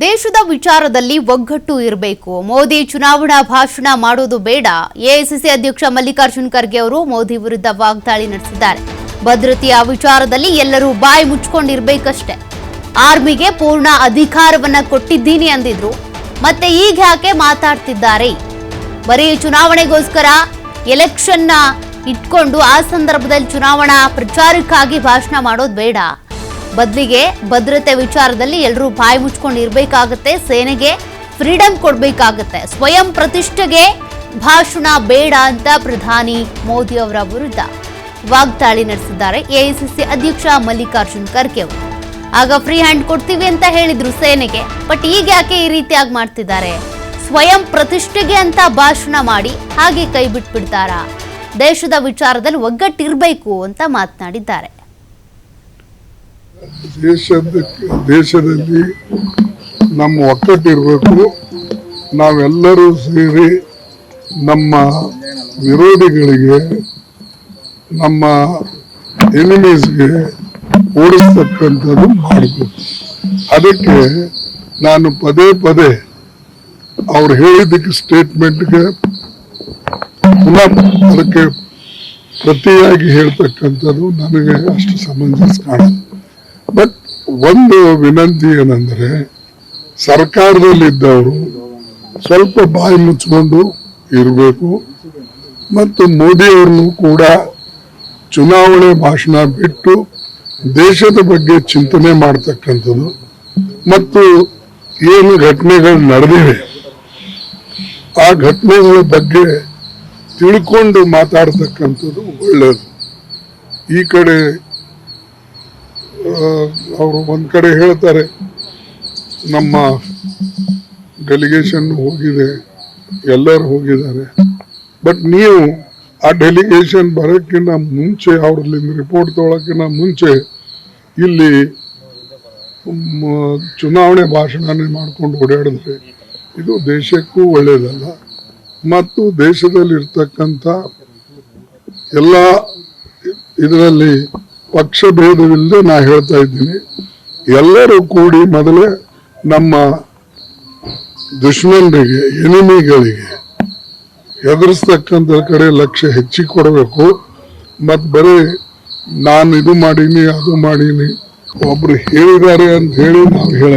ದೇಶದ ವಿಚಾರದಲ್ಲಿ ಒಗ್ಗಟ್ಟು ಇರಬೇಕು. ಮೋದಿ ಚುನಾವಣಾ ಭಾಷಣ ಮಾಡೋದು ಬೇಡ. ಎಐಸಿಸಿ ಅಧ್ಯಕ್ಷ ಮಲ್ಲಿಕಾರ್ಜುನ್ ಖರ್ಗೆ ಅವರು ಮೋದಿ ವಿರುದ್ಧ ವಾಗ್ದಾಳಿ ನಡೆಸಿದ್ದಾರೆ. ಭದ್ರತೆಯ ವಿಚಾರದಲ್ಲಿ ಎಲ್ಲರೂ ಬಾಯಿ ಮುಚ್ಕೊಂಡಿರಬೇಕಷ್ಟೇ. ಆರ್ಮಿಗೆ ಪೂರ್ಣ ಅಧಿಕಾರವನ್ನ ಕೊಟ್ಟಿದ್ದೀನಿ ಅಂದಿದ್ರು. ಮತ್ತೆ ಈಗ ಯಾಕೆ ಮಾತಾಡ್ತಿದ್ದಾರೆ? ಬರೀ ಚುನಾವಣೆಗೋಸ್ಕರ ಎಲೆಕ್ಷನ್ನ ಇಟ್ಕೊಂಡು ಆ ಸಂದರ್ಭದಲ್ಲಿ ಚುನಾವಣಾ ಪ್ರಚಾರಕ್ಕಾಗಿ ಭಾಷಣ ಮಾಡೋದು ಬೇಡ. ಬದಲಿಗೆ ಭದ್ರತೆ ವಿಚಾರದಲ್ಲಿ ಎಲ್ಲರೂ ಬಾಯಿ ಮುಚ್ಕೊಂಡು ಇರಬೇಕಾಗುತ್ತೆ. ಸೇನೆಗೆ ಫ್ರೀಡಂ ಕೊಡಬೇಕಾಗುತ್ತೆ. ಸ್ವಯಂ ಪ್ರತಿಷ್ಠೆಗೆ ಭಾಷಣ ಬೇಡ ಅಂತ ಪ್ರಧಾನಿ ಮೋದಿ ಅವರ ವಿರುದ್ಧ ವಾಗ್ದಾಳಿ ನಡೆಸಿದ್ದಾರೆ ಎಐಸಿಸಿ ಅಧ್ಯಕ್ಷ ಮಲ್ಲಿಕಾರ್ಜುನ್ ಖರ್ಗೆ ಅವರು. ಆಗ ಫ್ರೀ ಹ್ಯಾಂಡ್ ಕೊಡ್ತೀವಿ ಅಂತ ಹೇಳಿದ್ರು ಸೇನೆಗೆ. ಬಟ್ ಈಗ ಯಾಕೆ ಈ ರೀತಿಯಾಗಿ ಮಾಡ್ತಿದ್ದಾರೆ? ಸ್ವಯಂ ಪ್ರತಿಷ್ಠೆಗೆ ಅಂತ ಭಾಷಣ ಮಾಡಿ ಹಾಗೆ ಕೈ ಬಿಟ್ಬಿಡ್ತಾರಾ? ದೇಶದ ವಿಚಾರದಲ್ಲಿ ಒಗ್ಗಟ್ಟಿರಬೇಕು ಅಂತ ಮಾತನಾಡಿದ್ದಾರೆ. ದೇಶದಲ್ಲಿ ನಮ್ಮ ಒಕ್ಕಟ್ಟಿರಬೇಕು. ನಾವೆಲ್ಲರೂ ಸೇರಿ ನಮ್ಮ ವಿರೋಧಿಗಳಿಗೆ, ನಮ್ಮ ಎನಿಮೀಸ್ಗೆ ಓಡಿಸ್ತಕ್ಕಂಥದ್ದು ಮಾಡಬೇಕು. ಅದಕ್ಕೆ ನಾನು ಪದೇ ಪದೇ ಅವ್ರು ಹೇಳಿದ್ದಕ್ಕೆ ಸ್ಟೇಟ್ಮೆಂಟ್ಗೆ ಪುನಃ ಅದಕ್ಕೆ ಪ್ರತಿಯಾಗಿ ಹೇಳ್ತಕ್ಕಂಥದ್ದು ನನಗೆ ಅಷ್ಟು ಸಮಂಜಸ ಕಾಣಲ್ಲ. ಬಟ್ ಒಂದು ವಿನಂತಿ ಏನಂದರೆ, ಸರ್ಕಾರದಲ್ಲಿದ್ದವರು ಸ್ವಲ್ಪ ಬಾಯಿ ಮುಚ್ಚಿಕೊಂಡು ಇರಬೇಕು. ಮತ್ತು ಮೋದಿಯವ್ರನ್ನು ಕೂಡ ಚುನಾವಣೆ ಭಾಷಣ ಬಿಟ್ಟು ದೇಶದ ಬಗ್ಗೆ ಚಿಂತನೆ ಮಾಡ್ತಕ್ಕಂಥದ್ದು ಮತ್ತು ಏನು ಘಟನೆಗಳು ನಡೆದಿವೆ ಆ ಘಟನೆಗಳ ಬಗ್ಗೆ ತಿಳ್ಕೊಂಡು ಮಾತಾಡ್ತಕ್ಕಂಥದ್ದು ಒಳ್ಳೆಯದು. ಈ ಕಡೆ ಅವರು ಒಂದ್ ಕಡೆ ಹೇಳ್ತಾರೆ ನಮ್ಮ ಡೆಲಿಗೇಷನ್ ಹೋಗಿದೆ, ಎಲ್ಲರೂ ಹೋಗಿದ್ದಾರೆ. ಬಟ್ ನೀವು ಆ ಡೆಲಿಗೇಷನ್ ಬರೋಕ್ಕಿಂತ ಮುಂಚೆ, ಅವ್ರಲ್ಲಿಂದ ರಿಪೋರ್ಟ್ ತೊಗೊಳಕ್ಕಿಂತ ಮುಂಚೆ ಇಲ್ಲಿ ಚುನಾವಣೆ ಭಾಷಣನೇ ಮಾಡ್ಕೊಂಡು ಓಡಾಡಿದ್ರೆ ಇದು ದೇಶಕ್ಕೂ ಒಳ್ಳೆಯದಲ್ಲ. ಮತ್ತು ದೇಶದಲ್ಲಿರ್ತಕ್ಕಂಥ ಎಲ್ಲ ಇದರಲ್ಲಿ ಪಕ್ಷ ಭೇದವಿಲ್ಲದೆ ನಾ ಹೇಳ್ತಾ ಇದ್ದೀನಿ, ಎಲ್ಲರೂ ಕೂಡಿ ಮೊದಲೇ ನಮ್ಮ ದುಶ್ಮನರಿಗೆ, ಎನಿಮಿಗಳಿಗೆ ಎದುರಿಸ್ತಕ್ಕಂಥ ಕಡೆ ಲಕ್ಷ್ಯ ಹೆಚ್ಚಿಗೆ ಕೊಡಬೇಕು. ಮತ್ತು ಬರೀ ನಾನು ಇದು ಮಾಡೀನಿ ಅದು ಮಾಡೀನಿ ಒಬ್ರು ಹೇಳಿದ್ದಾರೆ ಅಂತ ಹೇಳಿ ನಾವು ಹೇಳ